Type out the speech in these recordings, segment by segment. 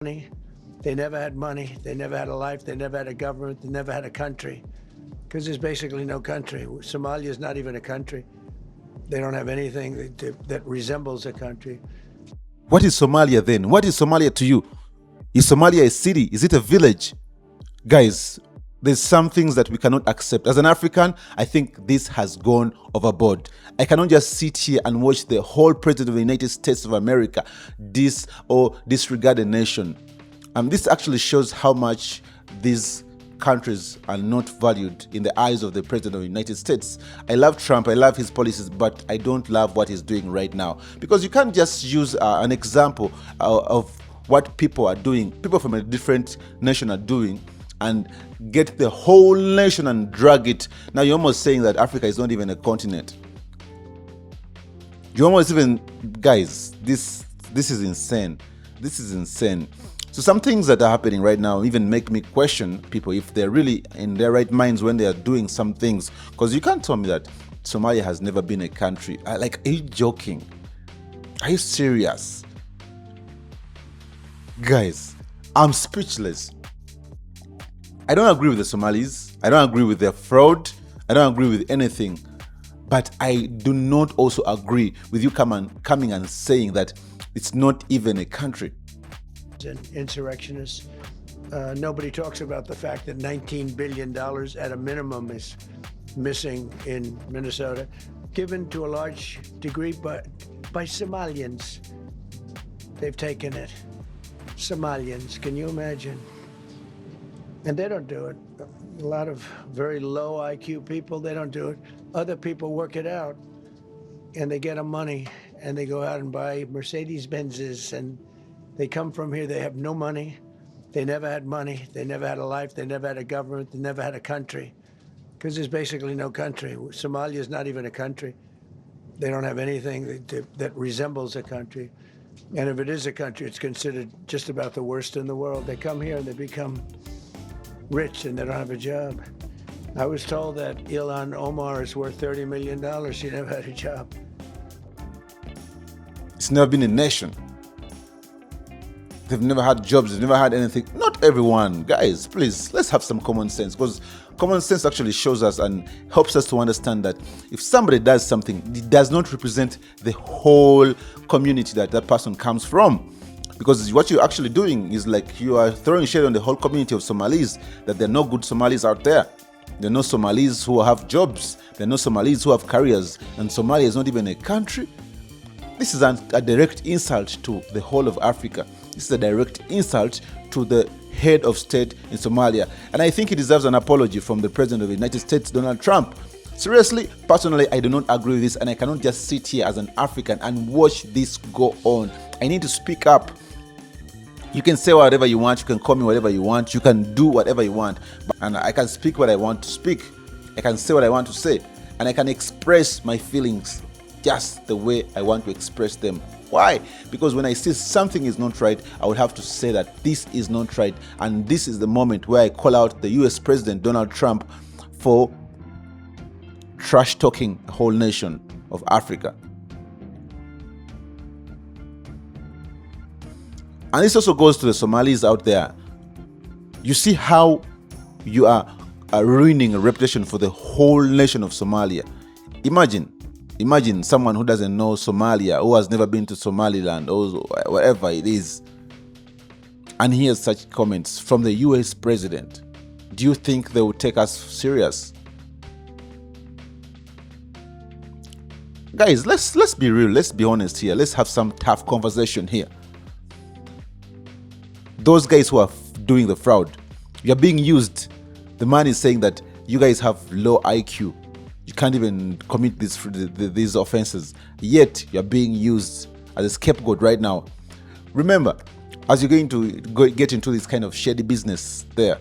money. They never had money. They never had a life. They never had a government. They never had a country. Because there's basically no country. Somalia is not even a country. They don't have anything that resembles a country. What is Somalia then? What is Somalia to you? Is Somalia a city? Is it a village? Guys, there's some things that we cannot accept. As an African, I think this has gone overboard. I cannot just sit here and watch the whole president of the United States of America disregard a nation. This actually shows how much these countries are not valued in the eyes of the president of the United States. I love Trump, I love his policies, but I don't love what he's doing right now. Because you can't just use an example of what people are doing, people from a different nation are doing, and get the whole nation and drag it. Now you're almost saying that Africa is not even a continent. You almost even, guys, this is insane. This is insane. So some things that are happening right now even make me question people if they're really in their right minds when they are doing some things. Because you can't tell me that Somalia has never been a country. Are you joking? Are you serious? Guys, I'm speechless. I don't agree with the Somalis. I don't agree with their fraud. I don't agree with anything. But I do not also agree with you coming and saying that it's not even a country. And insurrectionists. Nobody talks about the fact that $19 billion at a minimum is missing in Minnesota, given to a large degree by Somalians. They've taken it. Somalians, can you imagine? And they don't do it. A lot of very low IQ people, they don't do it. Other people work it out, and they get them money, and they go out and buy Mercedes-Benzes, and they come from here, they have no money. They never had money. They never had a life. They never had a government. They never had a country. Because there's basically no country. Somalia is not even a country. They don't have anything that resembles a country. And if it is a country, it's considered just about the worst in the world. They come here and they become rich and they don't have a job. I was told that Ilhan Omar is worth $30 million. She never had a job. It's never been a nation. They've never had jobs, they've never had anything. Not everyone. Guys, please, let's have some common sense, because common sense actually shows us and helps us to understand that if somebody does something, it does not represent the whole community that person comes from. Because what you're actually doing is like you are throwing shade on the whole community of Somalis, that there are no good Somalis out there. There are no Somalis who have jobs. There are no Somalis who have careers. And Somalia is not even a country. This is a direct insult to the whole of Africa. This is a direct insult to the head of state in Somalia. And I think he deserves an apology from the President of the United States, Donald Trump. Seriously, personally, I do not agree with this, and I cannot just sit here as an African and watch this go on. I need to speak up. You can say whatever you want, you can call me whatever you want, you can do whatever you want, and I can speak what I want to speak. I can say what I want to say, and I can express my feelings just the way I want to express them. Why? Because when I see something is not right, I would have to say that this is not right. And this is the moment where I call out the US President Donald Trump for trash talking the whole nation of Africa. And this also goes to the Somalis out there. You see how you are ruining a reputation for the whole nation of Somalia. Imagine someone who doesn't know Somalia, who has never been to Somaliland or whatever it is, and hears such comments from the US president. Do you think they will take us serious? Guys, let's be real, let's be honest here. Let's have some tough conversation here. Those guys who are doing the fraud, you're being used. The man is saying that you guys have low IQ. You can't even commit these offenses, yet you're being used as a scapegoat right now. Remember, as you're going to get into this kind of shady business there,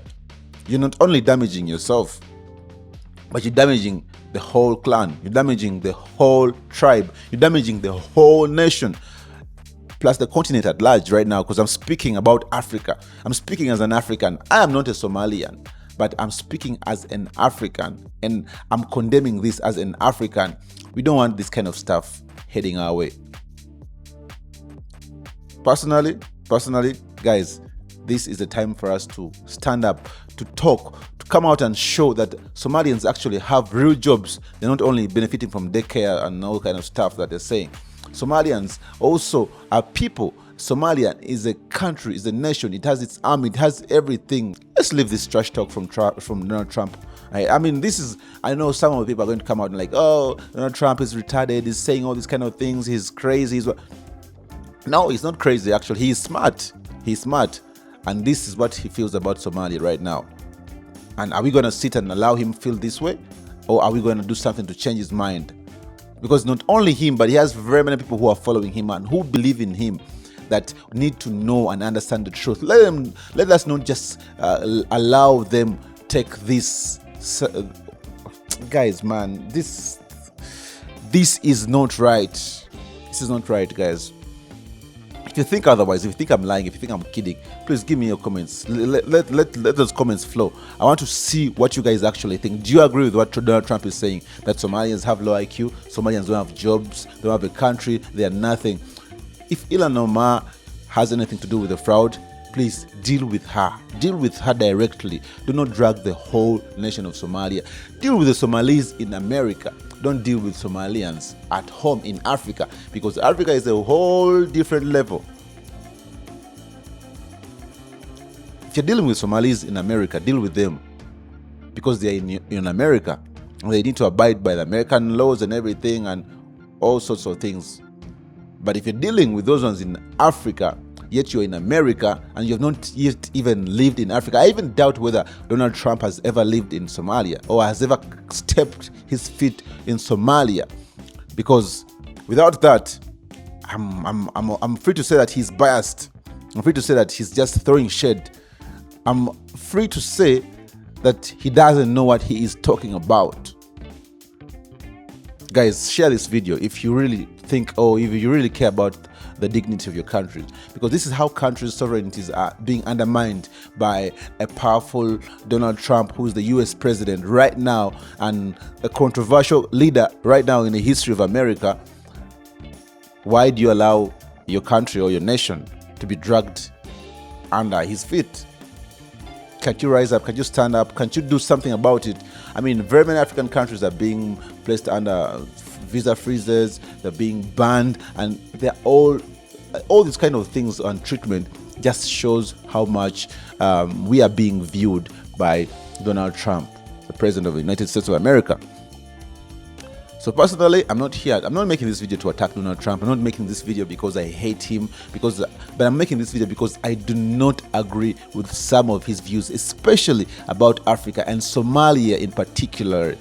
you're not only damaging yourself, but you're damaging the whole clan, you're damaging the whole tribe, you're damaging the whole nation, plus the continent at large right now, because I'm speaking about Africa. I'm speaking as an African. I am not a Somalian, but I'm speaking as an African, and I'm condemning this as an African. We don't want this kind of stuff heading our way. Personally, guys, this is the time for us to stand up, to talk, to come out and show that Somalians actually have real jobs. They're not only benefiting from daycare and all kind of stuff that they're saying. Somalians also are people. Somalia is a country, is a nation. It has its army, it has everything. Let's leave this trash talk from Donald Trump. I mean, I know some of the people are going to come out and like, oh, Donald Trump is retarded, he's saying all these kind of things, he's crazy. No, he's not crazy, actually. He's smart. He's smart. And this is what he feels about Somalia right now. And are we going to sit and allow him feel this way? Or are we going to do something to change his mind? Because not only him, but he has very many people who are following him and who believe in him, that need to know and understand the truth. Let us not just allow them take this. Guys, man, this is not right. This is not right, guys. If you think otherwise, if you think I'm lying, if you think I'm kidding, please give me your comments. Let those comments flow. I want to see what you guys actually think. Do you agree with what Donald Trump is saying, that Somalians have low IQ, Somalians don't have jobs, don't have a country, they are nothing? If Ilhan Omar has anything to do with the fraud, please deal with her. Deal with her directly. Do not drag the whole nation of Somalia. Deal with the Somalis in America. Don't deal with Somalians at home in Africa, because Africa is a whole different level. If you're dealing with Somalis in America, deal with them, because they're in America and they need to abide by the American laws and everything and all sorts of things. But if you're dealing with those ones in Africa, yet you're in America and you have not yet even lived in Africa, I even doubt whether Donald Trump has ever lived in Somalia or has ever stepped his feet in Somalia. Because without that, I'm free to say that he's biased. I'm free to say that he's just throwing shade. I'm free to say that he doesn't know what he is talking about. Guys, share this video if you really think, or if you really care about the dignity of your country, because this is how countries' sovereignties are being undermined by a powerful Donald Trump, who is the US president right now and a controversial leader right now in the history of America. Why do you allow your country or your nation to be dragged under his feet? Can't you rise up? Can't you stand up? Can't you do something about it? I mean, very many African countries are being placed under visa freezes, they're being banned, and they're all these kind of things on treatment just shows how much we are being viewed by Donald Trump, the president of the United States of America. So personally, I'm not making this video to attack Donald Trump. I'm not making this video because I hate him, but I'm making this video because I do not agree with some of his views, especially about Africa and Somalia in particular.